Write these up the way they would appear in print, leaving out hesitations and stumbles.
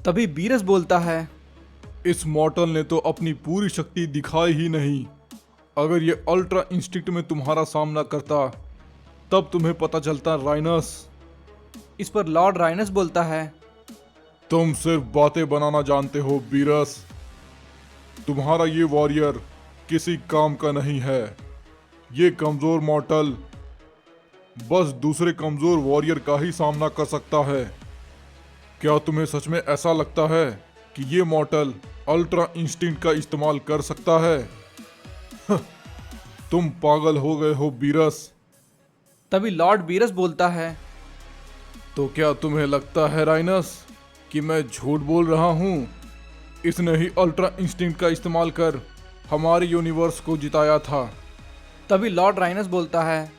तभी बीरस बोलता है, इस मॉर्टल ने तो अपनी पूरी शक्ति दिखाई ही नहीं। अगर ये अल्ट्रा इंस्टिंक्ट में तुम्हारा सामना करता तब तुम्हें पता चलता राइनस। इस पर लॉर्ड राइनस बोलता है, तुम सिर्फ बातें बनाना जानते हो बीरस। तुम्हारा ये वॉरियर किसी काम का नहीं है। ये कमजोर मॉर्टल बस दूसरे कमजोर वॉरियर का ही सामना कर सकता है। क्या तुम्हें सच में ऐसा लगता है कि ये मॉर्टल अल्ट्रा इंस्टिंक्ट का इस्तेमाल कर सकता है? तुम पागल हो गए हो बीरस। तभी लॉर्ड बीरस बोलता है, तो क्या तुम्हें लगता है राइनस कि मैं झूठ बोल रहा हूँ? इसने ही अल्ट्रा इंस्टिंक्ट का इस्तेमाल कर हमारे यूनिवर्स को जिताया था। तभी लॉर्ड राइनस बोलता है,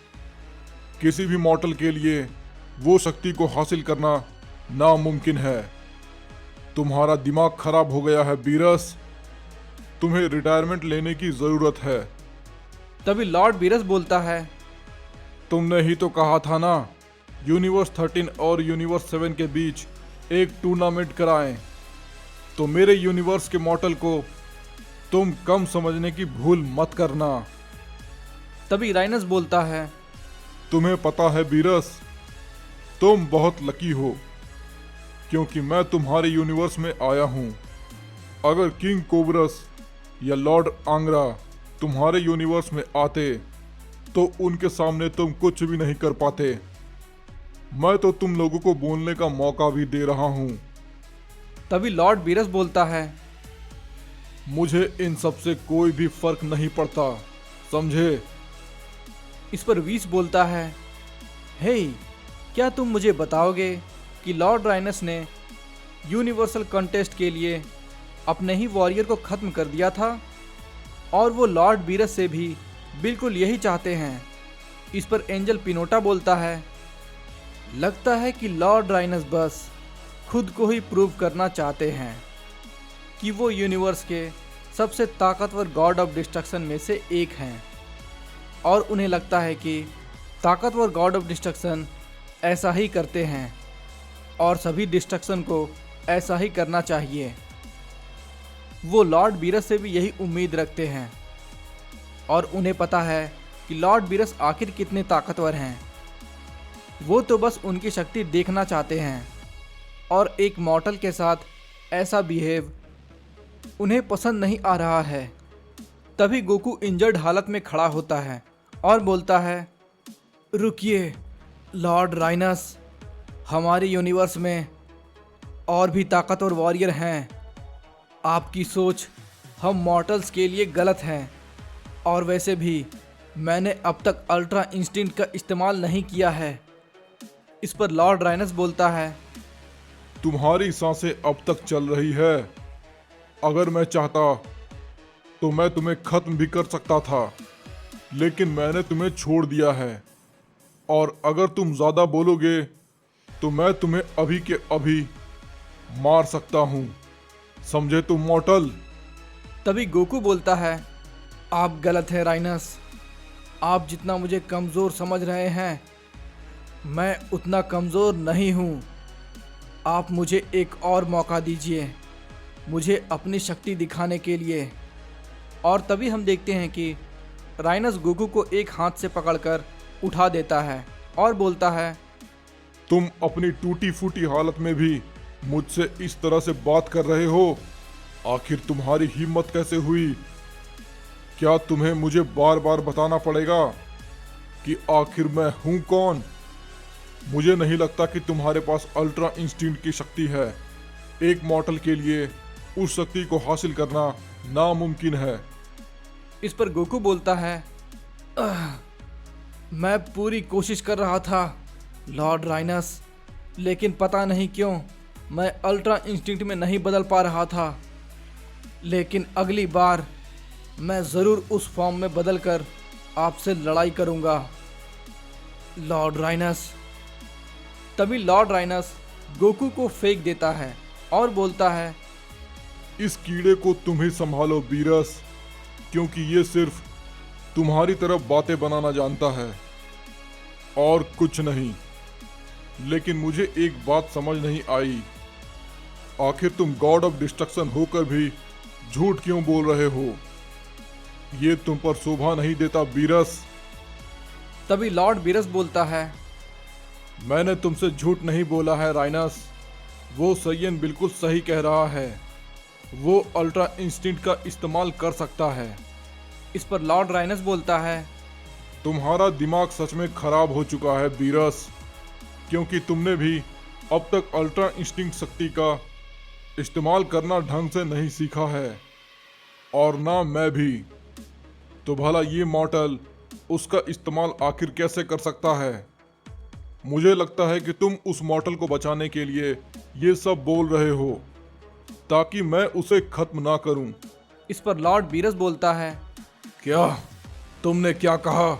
किसी भी मॉर्टल के लिए वो शक्ति को हासिल करना नामुमकिन है। तुम्हारा दिमाग खराब हो गया है बीरस। तुम्हें रिटायरमेंट लेने की जरूरत है। तभी लॉर्ड बीरस बोलता है, तुमने ही तो कहा था ना, यूनिवर्स 13 और यूनिवर्स 7 के बीच एक टूर्नामेंट कराएं। तो मेरे यूनिवर्स के मॉर्टल को तुम कम समझने की भूल मत करना। तभी राइनस बोलता है, तुम्हें पता है बीरस, तुम बहुत लकी हो क्योंकि मैं तुम्हारे यूनिवर्स में आया हूँ। अगर किंग कोबरस या लॉर्ड आंग्रा तुम्हारे यूनिवर्स में आते तो उनके सामने तुम कुछ भी नहीं कर पाते। मैं तो तुम लोगों को बोलने का मौका भी दे रहा हूँ। तभी लॉर्ड बीरस बोलता है, मुझे इन सब से कोई भी फर्क नहीं पड़ता, समझे? इस पर वीस बोलता है, हे, क्या तुम मुझे बताओगे कि लॉर्ड राइनस ने यूनिवर्सल कंटेस्ट के लिए अपने ही वॉरियर को खत्म कर दिया था और वो लॉर्ड बीरस से भी बिल्कुल यही चाहते हैं। इस पर एंजल पिनोटा बोलता है, लगता है कि लॉर्ड राइनस बस खुद को ही प्रूव करना चाहते हैं कि वो यूनिवर्स के सबसे ताकतवर गॉड ऑफ डिस्ट्रक्शन में से एक हैं और उन्हें लगता है कि ताकतवर गॉड ऑफ डिस्ट्रक्शन ऐसा ही करते हैं और सभी डिस्ट्रक्शन को ऐसा ही करना चाहिए। वो लॉर्ड बीरस से भी यही उम्मीद रखते हैं और उन्हें पता है कि लॉर्ड बीरस आखिर कितने ताकतवर हैं। वो तो बस उनकी शक्ति देखना चाहते हैं और एक मॉर्टल के साथ ऐसा बिहेव उन्हें पसंद नहीं आ रहा है। तभी गोकू इंजर्ड हालत में खड़ा होता है और बोलता है, रुकिए लॉर्ड राइनस, हमारे यूनिवर्स में और भी ताकतवर वॉरियर हैं। आपकी सोच हम मॉर्टल्स के लिए गलत है और वैसे भी मैंने अब तक अल्ट्रा इंस्टिंक्ट का इस्तेमाल नहीं किया है। इस पर लॉर्ड राइनस बोलता है, तुम्हारी सांसें अब तक चल रही है। अगर मैं चाहता तो मैं तुम्हें खत्म भी कर सकता था, लेकिन मैंने तुम्हें छोड़ दिया है। और अगर तुम ज्यादा बोलोगे तो मैं तुम्हें अभी के अभी मार सकता हूँ, समझे तुम मॉर्टल? तभी गोकू बोलता है, आप गलत हैं राइनस। आप जितना मुझे कमज़ोर समझ रहे हैं, मैं उतना कमज़ोर नहीं हूँ। आप मुझे एक और मौका दीजिए मुझे अपनी शक्ति दिखाने के लिए। और तभी हम देखते हैं कि राइनस गोकू को एक हाथ से पकड़कर उठा देता है और बोलता है, तुम अपनी टूटी फूटी हालत में भी मुझसे इस तरह से बात कर रहे हो? आखिर तुम्हारी हिम्मत कैसे हुई? क्या तुम्हें मुझे बार बार बताना पड़ेगा कि आखिर मैं हूं कौन? मुझे नहीं लगता कि तुम्हारे पास अल्ट्रा इंस्टिंक्ट की शक्ति है। एक मॉर्टल के लिए उस शक्ति को हासिल करना नामुमकिन है। इस पर गोकू बोलता है, मैं पूरी कोशिश कर रहा था लॉर्ड राइनस, लेकिन पता नहीं क्यों मैं अल्ट्रा इंस्टिंक्ट में नहीं बदल पा रहा था। लेकिन अगली बार मैं ज़रूर उस फॉर्म में बदल कर आपसे लड़ाई करूंगा लॉर्ड राइनस। तभी लॉर्ड राइनस गोकू को फेंक देता है और बोलता है, इस कीड़े को तुम ही संभालो बीरस, क्योंकि ये सिर्फ तुम्हारी तरफ बातें बनाना जानता है और कुछ नहीं। लेकिन मुझे एक बात समझ नहीं आई, आखिर तुम गॉड ऑफ डिस्ट्रक्शन होकर भी झूठ क्यों बोल रहे हो? ये तुम पर शोभा नहीं देता बीरस। तभी लॉर्ड बीरस बोलता है, मैंने तुमसे झूठ नहीं बोला है राइनस। वो सैयन बिल्कुल सही कह रहा है। वो अल्ट्रा इंस्टिंक्ट का इस्तेमाल कर सकता है। इस पर लॉर्ड राइनस बोलता है, तुम्हारा दिमाग सच में खराब हो चुका है बीरस, क्योंकि तुमने भी अब तक अल्ट्रा इंस्टिंक्ट शक्ति का इस्तेमाल करना ढंग से नहीं सीखा है, और ना मैं भी। तो भला ये मॉर्टल उसका इस्तेमाल आखिर कैसे कर सकता है? मुझे लगता है कि तुम उस मॉर्टल को बचाने के लिए ये सब बोल रहे हो, ताकि मैं उसे खत्म ना करूं। इस पर लॉर्ड बीरस बोलता है, क्या? तुमने क्या कहा?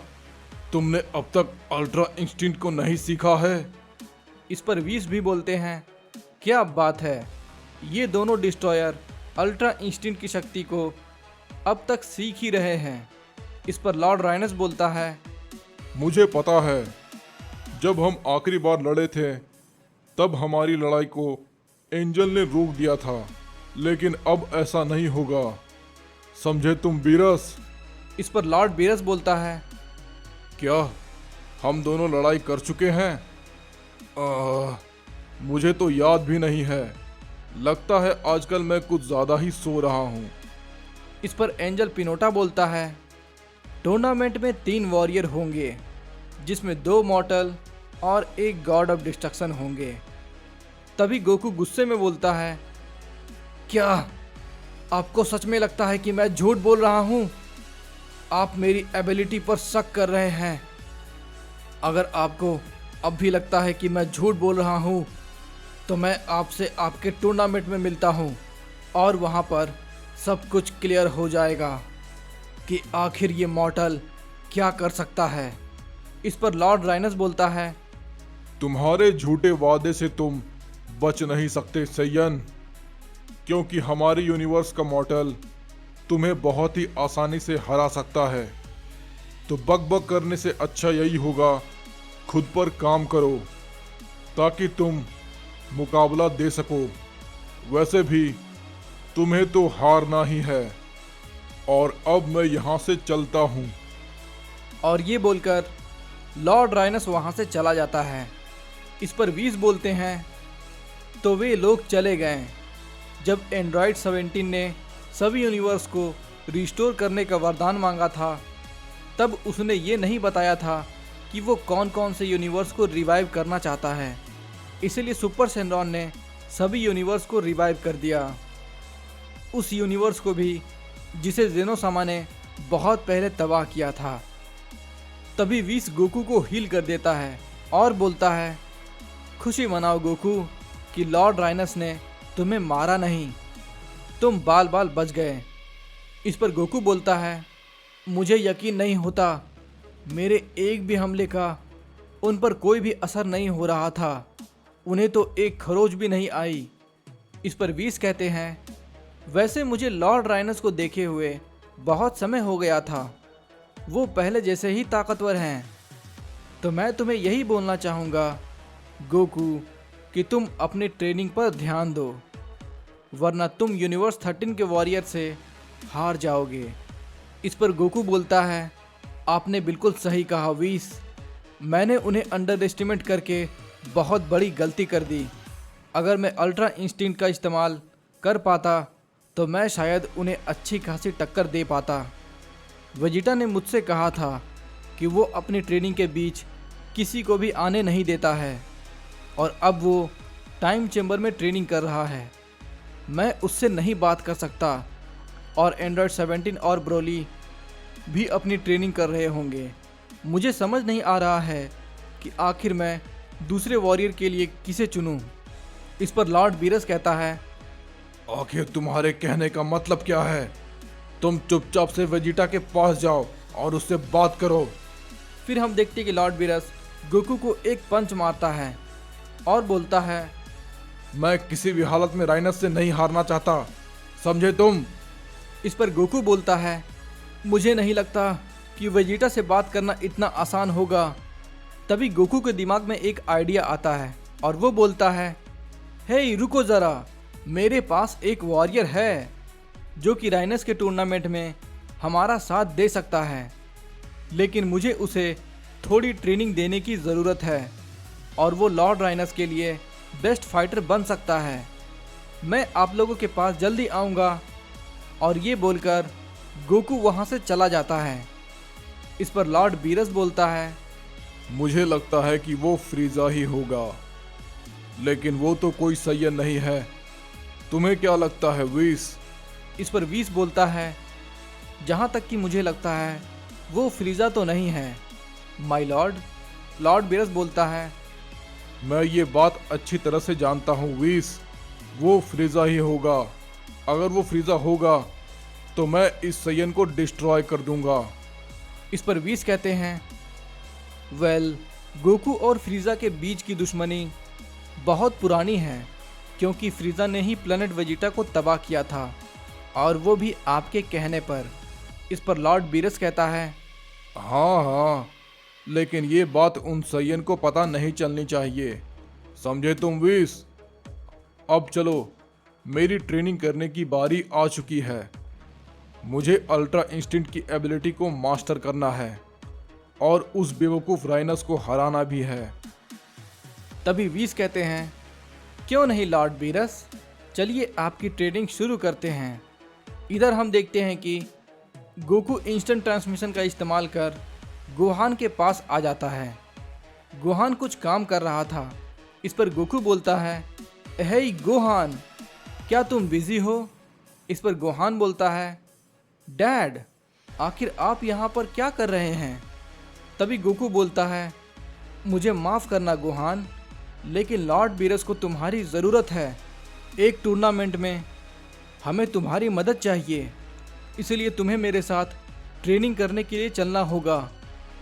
तुमने अब तक अल्ट्रा इंस्टिंक्ट को नहीं सीखा है? इस पर वीस भी बोलते हैं, क्या बात है, ये दोनों डिस्ट्रॉयर अल्ट्रा इंस्टिंक्ट की शक्ति को अब तक सीख ही रहे हैं। इस पर लॉर्ड राइनस बोलता है, मुझे पता है, जब हम आखिरी बार लड़े थे तब हमारी लड़ाई को एंजल ने रोक दिया था, लेकिन अब ऐसा नहीं होगा, समझे तुम बीरस? इस पर लॉर्ड बीरस बोलता है, क्या हम दोनों लड़ाई कर चुके हैं? मुझे तो याद भी नहीं है। लगता है आजकल मैं कुछ ज़्यादा ही सो रहा हूँ। इस पर एंजल पिनोटा बोलता है, टूर्नामेंट में 3 वॉरियर होंगे, जिसमें 2 मॉर्टल और 1 गॉड ऑफ डिस्ट्रक्शन होंगे। तभी गोकू गुस्से में बोलता है, क्या आपको सच में लगता है कि मैं झूठ बोल रहा हूँ? आप मेरी एबिलिटी पर शक कर रहे हैं। अगर आपको अब भी लगता है कि मैं झूठ बोल रहा हूँ, तो मैं आपसे आपके टूर्नामेंट में मिलता हूँ, और वहाँ पर सब कुछ क्लियर हो जाएगा कि आखिर ये मॉर्टल क्या कर सकता है। इस पर लॉर्ड राइनस बोलता है, तुम्हारे झूठे वादे से तुम बच नहीं सकते सैयन, क्योंकि हमारे यूनिवर्स का मॉर्टल तुम्हें बहुत ही आसानी से हरा सकता है। तो बक करने से अच्छा यही होगा, खुद पर काम करो ताकि तुम मुकाबला दे सको। वैसे भी तुम्हें तो हारना ही है, और अब मैं यहाँ से चलता हूँ। और ये बोलकर लॉर्ड राइनस वहाँ से चला जाता है। इस पर वीस बोलते हैं, तो वे लोग चले गए। जब एंड्रॉयड 17 ने सभी यूनिवर्स को रिस्टोर करने का वरदान मांगा था, तब उसने ये नहीं बताया था कि वो कौन कौन से यूनिवर्स को रिवाइव करना चाहता है। इसलिए सुपर सेनरॉन ने सभी यूनिवर्स को रिवाइव कर दिया, उस यूनिवर्स को भी जिसे जेनोसामा ने बहुत पहले तबाह किया था। तभी वीस गोकू को हील कर देता है और बोलता है, खुशी मनाओ गोकू कि लॉर्ड राइनस ने तुम्हें मारा नहीं, तुम बाल बाल बच गए। इस पर गोकू बोलता है, मुझे यकीन नहीं होता, मेरे एक भी हमले का उन पर कोई भी असर नहीं हो रहा था, उन्हें तो एक खरोच भी नहीं आई। इस पर वीस कहते हैं, वैसे मुझे लॉर्ड राइनस को देखे हुए बहुत समय हो गया था, वो पहले जैसे ही ताकतवर हैं। तो मैं तुम्हें यही बोलना चाहूँगा गोकू कि तुम अपनी ट्रेनिंग पर ध्यान दो, वरना तुम यूनिवर्स 13 के वॉरियर से हार जाओगे। इस पर गोकू बोलता है, आपने बिल्कुल सही कहा वीस, मैंने उन्हें अंडर एस्टिमेट करके बहुत बड़ी गलती कर दी। अगर मैं अल्ट्रा इंस्टिंक्ट का इस्तेमाल कर पाता तो मैं शायद उन्हें अच्छी खासी टक्कर दे पाता। वेजिटा ने मुझसे कहा था कि वो अपनी ट्रेनिंग के बीच किसी को भी आने नहीं देता है, और अब वो टाइम चेंबर में ट्रेनिंग कर रहा है। मैं उससे नहीं बात कर सकता, और एंड्रॉयड 17 और ब्रोली भी अपनी ट्रेनिंग कर रहे होंगे। मुझे समझ नहीं आ रहा है कि आखिर मैं दूसरे वॉरियर के लिए किसे चुनूं। इस पर लॉर्ड बीरस कहता है, आखिर तुम्हारे कहने का मतलब क्या है? तुम चुपचाप से वेजिटा के पास जाओ और उससे बात करो। फिर हम देखते हैं कि लॉर्ड बीरस गोकू को एक पंच मारता है और बोलता है, मैं किसी भी हालत में राइनस से नहीं हारना चाहता, समझे तुम? इस पर गोकू बोलता है, मुझे नहीं लगता कि वेजिटा से बात करना इतना आसान होगा। तभी गोकू के दिमाग में एक आइडिया आता है और वो बोलता है, हे रुको ज़रा, मेरे पास एक वॉरियर है जो कि राइनस के टूर्नामेंट में हमारा साथ दे सकता है, लेकिन मुझे उसे थोड़ी ट्रेनिंग देने की ज़रूरत है और वो लॉर्ड राइनस के लिए बेस्ट फाइटर बन सकता है। मैं आप लोगों के पास जल्दी आऊँगा। और ये बोलकर गोकू वहाँ से चला जाता है। इस पर लॉर्ड बीरस बोलता है, मुझे लगता है कि वो फ्रीजा ही होगा, लेकिन वो तो कोई सैयन नहीं है। तुम्हें क्या लगता है वीस? इस पर वीस बोलता है, जहाँ तक कि मुझे लगता है वो फ्रीजा तो नहीं है माय लॉर्ड। लॉर्ड बीरस बोलता है, मैं ये बात अच्छी तरह से जानता हूँ वीस, वो फ्रीजा ही होगा। अगर वो फ्रीजा होगा तो मैं इस सैयन को डिस्ट्रॉय कर दूंगा। इस पर वीस कहते हैं, वेल, गोकू और फ्रीजा के बीच की दुश्मनी बहुत पुरानी है, क्योंकि फ्रीजा ने ही प्लेनेट वेजिटा को तबाह किया था, और वो भी आपके कहने पर। इस पर लॉर्ड बीरस कहता है, हाँ, लेकिन ये बात उन सैयन को पता नहीं चलनी चाहिए, समझे तुम वीस? अब चलो, मेरी ट्रेनिंग करने की बारी आ चुकी है। मुझे अल्ट्रा इंस्टिंक्ट की एबिलिटी को मास्टर करना है और उस बेवकूफ़ राइनस को हराना भी है। तभी वीस कहते हैं, क्यों नहीं लॉर्ड बीरस, चलिए आपकी ट्रेनिंग शुरू करते हैं। इधर हम देखते हैं कि गोकू इंस्टेंट ट्रांसमिशन का इस्तेमाल कर गोहान के पास आ जाता है। गोहान कुछ काम कर रहा था। इस पर गोकू बोलता है, हे गोहान, क्या तुम बिजी हो? इस पर गोहान बोलता है, डैड, आखिर आप यहाँ पर क्या कर रहे हैं? तभी गोकू बोलता है, मुझे माफ़ करना गोहान, लेकिन लॉर्ड बीरस को तुम्हारी ज़रूरत है। एक टूर्नामेंट में हमें तुम्हारी मदद चाहिए, इसलिए तुम्हें मेरे साथ ट्रेनिंग करने के लिए चलना होगा।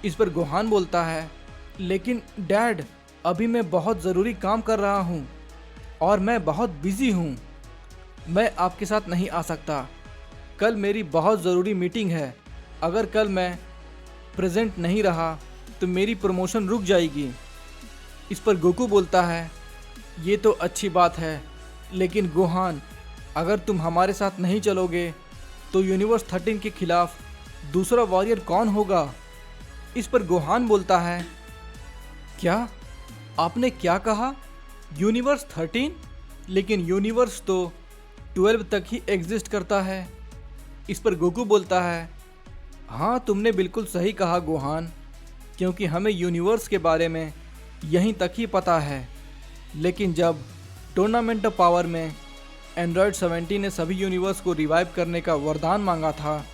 इस पर गोहान बोलता है, लेकिन डैड, अभी मैं बहुत ज़रूरी काम कर रहा हूँ और मैं बहुत बिज़ी हूँ, मैं आपके साथ नहीं आ सकता। कल मेरी बहुत ज़रूरी मीटिंग है। अगर कल मैं प्रेजेंट नहीं रहा तो मेरी प्रमोशन रुक जाएगी। इस पर गोकू बोलता है, ये तो अच्छी बात है, लेकिन गोहान, अगर तुम हमारे साथ नहीं चलोगे तो यूनिवर्स 13 के खिलाफ दूसरा वॉरियर कौन होगा? इस पर गोहान बोलता है, क्या आपने क्या कहा? यूनिवर्स 13? लेकिन यूनिवर्स तो 12 तक ही एग्जिस्ट करता है। इस पर गोकू बोलता है, हाँ, तुमने बिल्कुल सही कहा गोहान, क्योंकि हमें यूनिवर्स के बारे में यहीं तक ही पता है। लेकिन जब टूर्नामेंट ऑफ पावर में एंड्रॉयड 17 ने सभी यूनिवर्स को रिवाइव करने का वरदान मांगा था,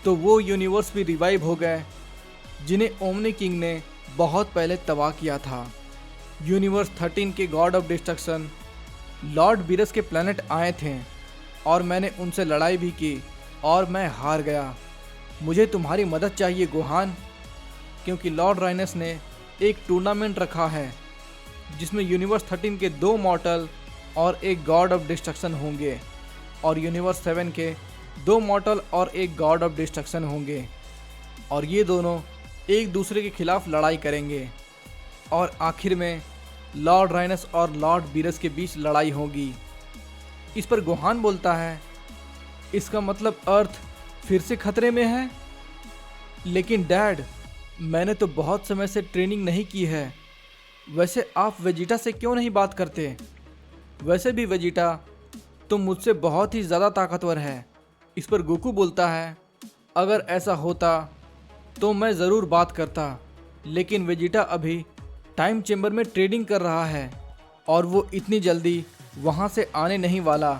तो वो यूनिवर्स भी रिवाइव हो गए जिन्हें ओमनी किंग ने बहुत पहले तबाह किया था। यूनिवर्स 13 के God of destruction Lord Beerus के प्लैनेट आए थे और मैंने उनसे लड़ाई भी की और मैं हार गया। मुझे तुम्हारी मदद चाहिए गोहान, क्योंकि लॉर्ड राइनस ने एक टूर्नामेंट रखा है जिसमें यूनिवर्स 13 के 2 मॉर्टल और एक गॉड ऑफ डिस्ट्रक्शन होंगे, और यूनिवर्स 7 के 2 मॉर्टल और एक गॉड ऑफ डिस्ट्रक्शन होंगे, और ये दोनों एक दूसरे के खिलाफ लड़ाई करेंगे और आखिर में लॉर्ड राइनस और लॉर्ड बीरस के बीच लड़ाई होगी। इस पर गोहान बोलता है, इसका मतलब अर्थ फिर से खतरे में है? लेकिन डैड, मैंने तो बहुत समय से ट्रेनिंग नहीं की है। वैसे आप वेजिटा से क्यों नहीं बात करते? वैसे भी वेजिटा तुम मुझसे बहुत ही ज़्यादा ताकतवर है। इस पर गोकू बोलता है, अगर ऐसा होता तो मैं ज़रूर बात करता, लेकिन वेजिटा अभी टाइम चेम्बर में ट्रेडिंग कर रहा है और वो इतनी जल्दी वहाँ से आने नहीं वाला।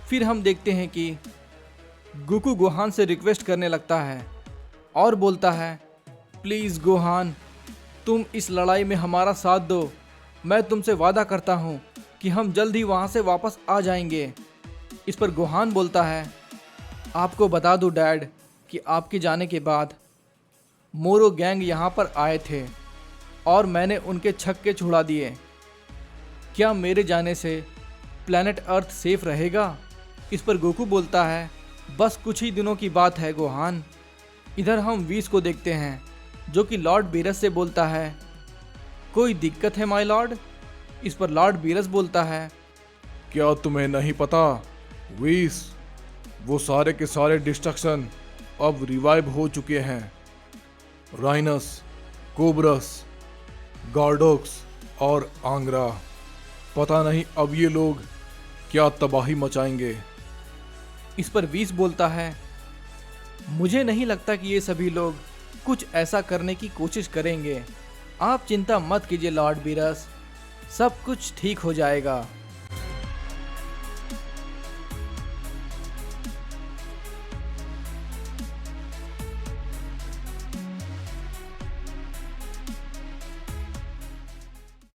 फिर हम देखते हैं कि गोकू गोहान से रिक्वेस्ट करने लगता है और बोलता है, प्लीज़ गोहान, तुम इस लड़ाई में हमारा साथ दो। मैं तुमसे वादा करता हूँ कि हम जल्द ही वहाँ से वापस आ जाएंगे। इस पर गोहान बोलता है, आपको बता दूँ डैड कि आपके जाने के बाद मोरो गैंग यहाँ पर आए थे और मैंने उनके छक्के छुड़ा दिए। क्या मेरे जाने से प्लैनेट अर्थ सेफ रहेगा? इस पर गोकू बोलता है, बस कुछ ही दिनों की बात है गोहान। इधर हम वीस को देखते हैं जो कि लॉर्ड बीरस से बोलता है, कोई दिक्कत है माय लॉर्ड? इस पर लॉर्ड बीरस बोलता है, क्या तुम्हें नहीं पता वीस, वो सारे के सारे डिस्ट्रक्शन अब रिवाइव हो चुके हैं। राइनस, कोबरस, गार्डोक्स और आंग्रा, पता नहीं अब ये लोग क्या तबाही मचाएंगे। इस पर वीस बोलता है, मुझे नहीं लगता कि ये सभी लोग कुछ ऐसा करने की कोशिश करेंगे। आप चिंता मत कीजिए लॉर्ड बीरस, सब कुछ ठीक हो जाएगा।